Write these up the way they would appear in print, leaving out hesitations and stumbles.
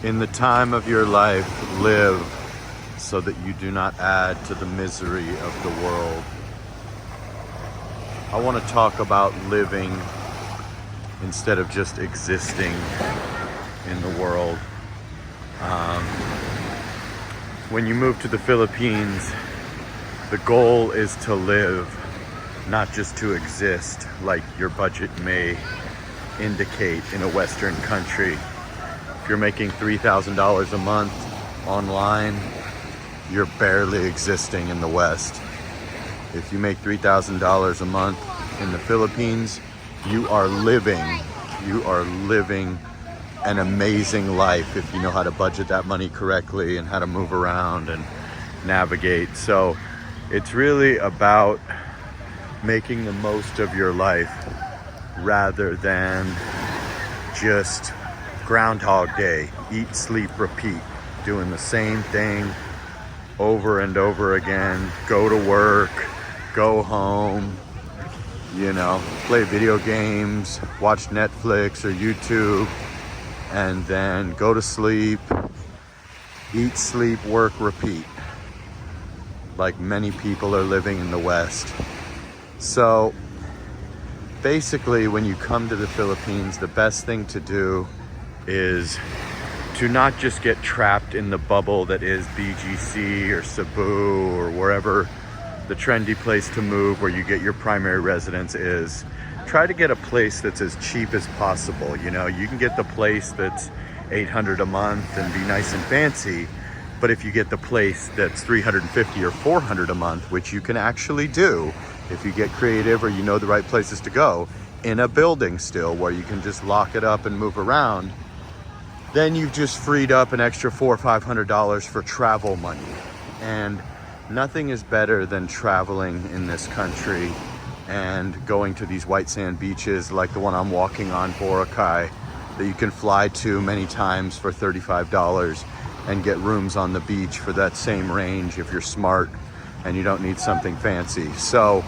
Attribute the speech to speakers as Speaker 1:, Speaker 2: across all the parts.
Speaker 1: In the time of your life, live so that you do not add to the misery of the world. I want to talk about living instead of just existing in the world. When you move to the Philippines, the goal is to live, not just to exist like your budget may indicate in a Western country. If you're making $3,000 a month online, you're barely existing in the West. If you make $3,000 a month in the Philippines, you are living an amazing life if you know how to budget that money correctly and how to move around and navigate. So it's really about making the most of your life rather than just Groundhog Day, eat, sleep, repeat, doing the same thing over and over again. Go to work, go home, play video games, watch Netflix or YouTube, and then go to sleep, eat, sleep, work, repeat, like many people are living in the West. So basically, when you come to the Philippines, the best thing to do is to not just get trapped in the bubble that is BGC or Cebu or wherever the trendy place to move where you get your primary residence is. Try to get a place that's as cheap as possible. You can get the place that's $800 a month and be nice and fancy, but if you get the place that's $350 or $400 a month, which you can actually do if you get creative or you know the right places to go, in a building still where you can just lock it up and move around, then you've just freed up an extra $400 or $500 for travel money. And nothing is better than traveling in this country and going to these white sand beaches like the one I'm walking on, Boracay, that you can fly to many times for $35 and get rooms on the beach for that same range if you're smart and you don't need something fancy. So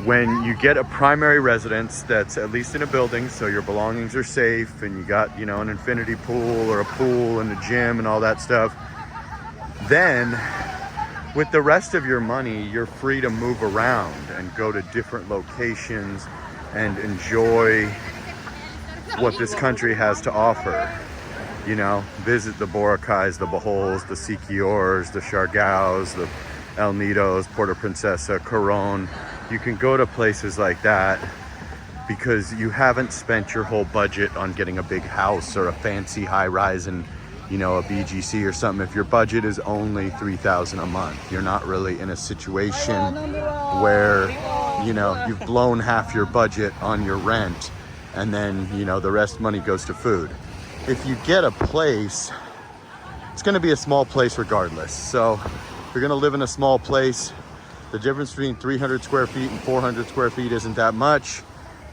Speaker 1: when you get a primary residence that's at least in a building so your belongings are safe and you got, an infinity pool or a pool and a gym and all that stuff, then with the rest of your money, you're free to move around and go to different locations and enjoy what this country has to offer. Visit the Boracays, the Bohols, the Siquiors, the Siargaos, the El Nidos, Puerto Princesa, Coron. You can go to places like that because you haven't spent your whole budget on getting a big house or a fancy high rise in, a BGC or something. If your budget is only $3,000 a month, you're not really in a situation where, you've blown half your budget on your rent and then, the rest money goes to food. If you get a place, it's going to be a small place regardless. So if you're going to live in a small place, the difference between 300 square feet and 400 square feet isn't that much.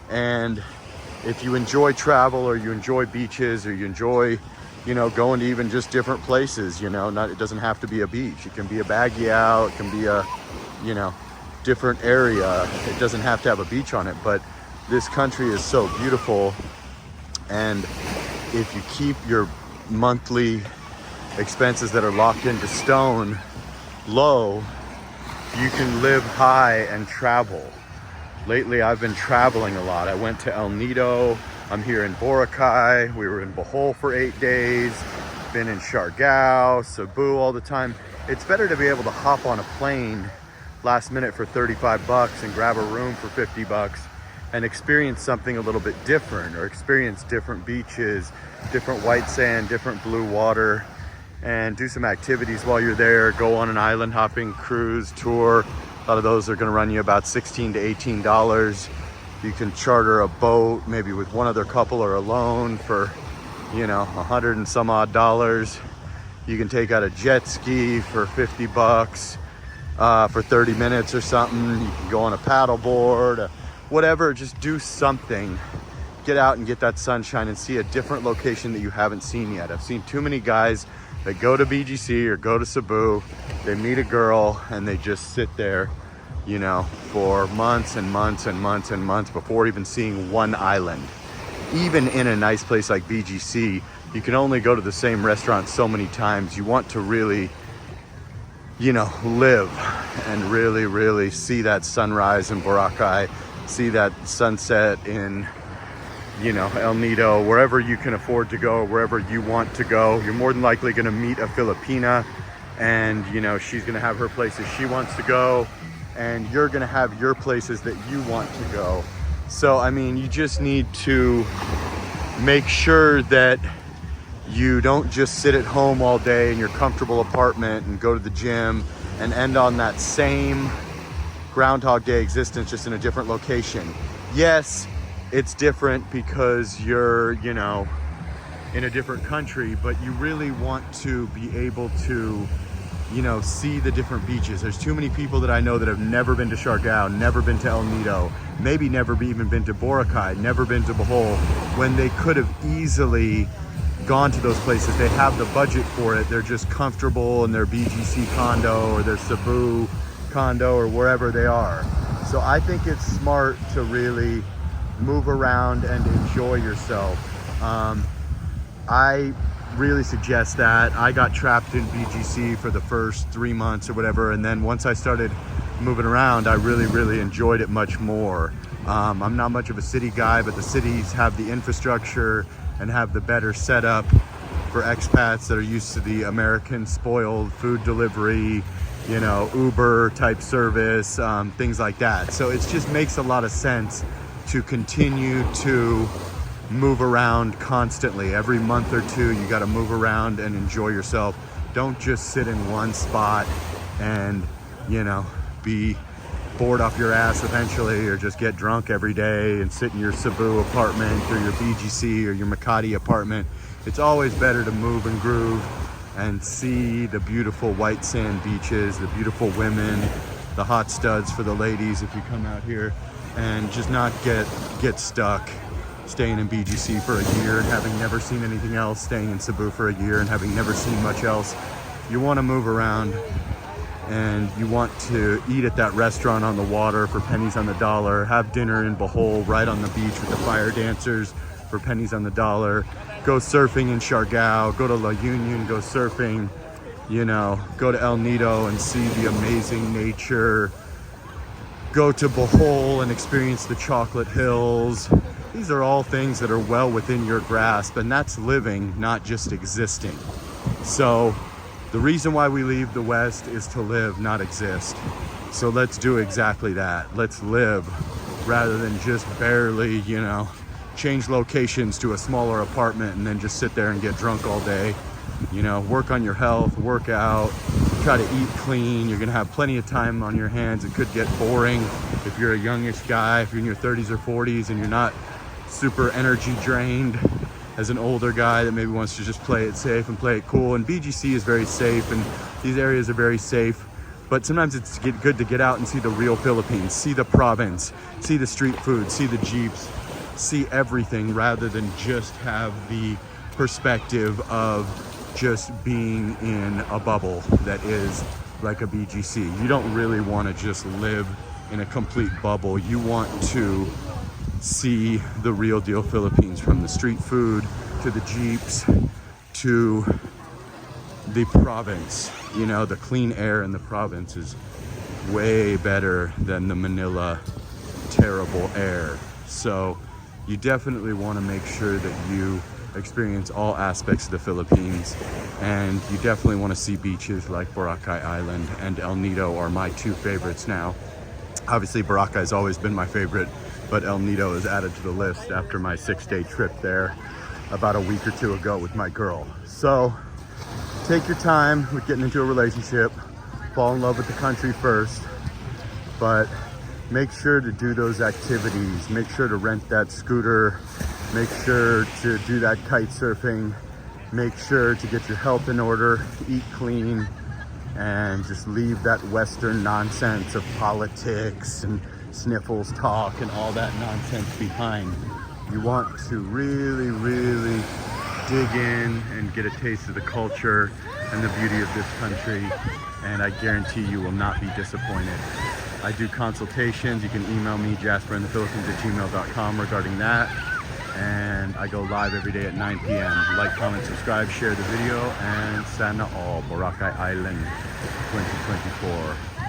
Speaker 1: And if you enjoy travel or you enjoy beaches or you enjoy, going to even just different places, it doesn't have to be a beach. It can be a Baguio, it can be a, different area. It doesn't have to have a beach on it, but this country is so beautiful. And if you keep your monthly expenses that are locked into stone low, you can live high and travel. Lately, I've been traveling a lot. I went to El Nido. I'm here in Boracay. We were in Bohol for 8 days. Been in Siargao, Cebu all the time. It's better to be able to hop on a plane last minute for $35 and grab a room for $50 and experience something a little bit different, or experience different beaches, different white sand, different blue water, and do some activities while you're there. Go on an island hopping cruise tour. A lot of those are going to run you about $16 to $18. You can charter a boat, maybe with one other couple or alone for, $100 and some odd dollars. You can take out a jet ski for $50 for 30 minutes or something. You can go on a paddle board, whatever, just do something. Get out and get that sunshine and see a different location that you haven't seen yet. I've seen too many guys that go to BGC or go to Cebu, they meet a girl and they just sit there, for months and months and months and months before even seeing one island. Even in a nice place like BGC, you can only go to the same restaurant so many times. You want to really, you know, live and really, really see that sunrise in Boracay, see that sunset in, you know, El Nido, wherever you can afford to go, wherever you want to go. You're more than likely going to meet a Filipina, and, you know, she's going to have her places she wants to go, and you're going to have your places that you want to go. So, I mean, you just need to make sure that you don't just sit at home all day in your comfortable apartment and go to the gym and end on that same Groundhog Day existence, just in a different location. Yes, it's different because you're, you know, in a different country, but you really want to be able to, you know, see the different beaches. There's too many people that I know that have never been to Siargao, never been to El Nido, maybe never even been to Boracay, never been to Bohol, when they could have easily gone to those places. They have the budget for it. They're just comfortable in their BGC condo or their Cebu condo or wherever they are. So I think it's smart to really move around and enjoy yourself. I really suggest that. I got trapped in BGC for the first 3 months or whatever, and then once I started moving around, I really enjoyed it much more. I'm not much of a city guy, but the cities have the infrastructure and have the better setup for expats that are used to the American spoiled food delivery, you know, Uber type service, things like that. So it just makes a lot of sense to continue to move around constantly. Every month or two, you got to move around and enjoy yourself. Don't just sit in one spot and, you know, be bored off your ass eventually, or just get drunk every day and sit in your Cebu apartment or your BGC or your Makati apartment. It's always better to move and groove and see the beautiful white sand beaches, the beautiful women, the hot studs for the ladies if you come out here, and just not get stuck staying in BGC for a year and having never seen anything else, staying in Cebu for a year and having never seen much else. You want to move around, and you want to eat at that restaurant on the water for pennies on the dollar, have dinner in Bohol right on the beach with the fire dancers for pennies on the dollar, go surfing in Siargao, go to La Union, go surfing, you know, go to El Nido and see the amazing nature, go to Bohol and experience the chocolate hills. These are all things that are well within your grasp, and that's living, not just existing. So the reason why we leave the West is to live, not exist. So let's do exactly that. Let's live rather than just barely, you know, change locations to a smaller apartment and then just sit there and get drunk all day. You know, work on your health, work out, try to eat clean. You're gonna have plenty of time on your hands. It could get boring if you're a youngish guy, if you're in your 30s or 40s and you're not super energy drained as an older guy that maybe wants to just play it safe and play it cool. And BGC is very safe, and these areas are very safe, but sometimes it's good to get out and see the real Philippines, see the province, see the street food, see the jeeps, see everything, rather than just have the perspective of just being in a bubble that is like a BGC. You don't really want to just live in a complete bubble. You want to see the real deal Philippines, from the street food to the jeeps to the province. You know, the clean air in the province is way better than the Manila terrible air. So you definitely want to make sure that you experience all aspects of the Philippines, and you definitely want to see beaches like Boracay Island and El Nido are my two favorites now. Obviously Boracay has always been my favorite, but El Nido is added to the list after my 6-day trip there about a week or two ago with my girl. So take your time with getting into a relationship, fall in love with the country first, but make sure to do those activities. Make sure to rent that scooter, make sure to do that kite surfing, make sure to get your health in order, eat clean, and just leave that Western nonsense of politics and sniffles talk and all that nonsense behind. You want to really dig in and get a taste of the culture and the beauty of this country, and I guarantee you will not be disappointed. I do consultations. You can email me, Jasperinthephilippines@gmail.com, regarding that. and I go live every day at 9 p.m. Like, comment, subscribe, share the video, and sana all. Boracay Island 2024.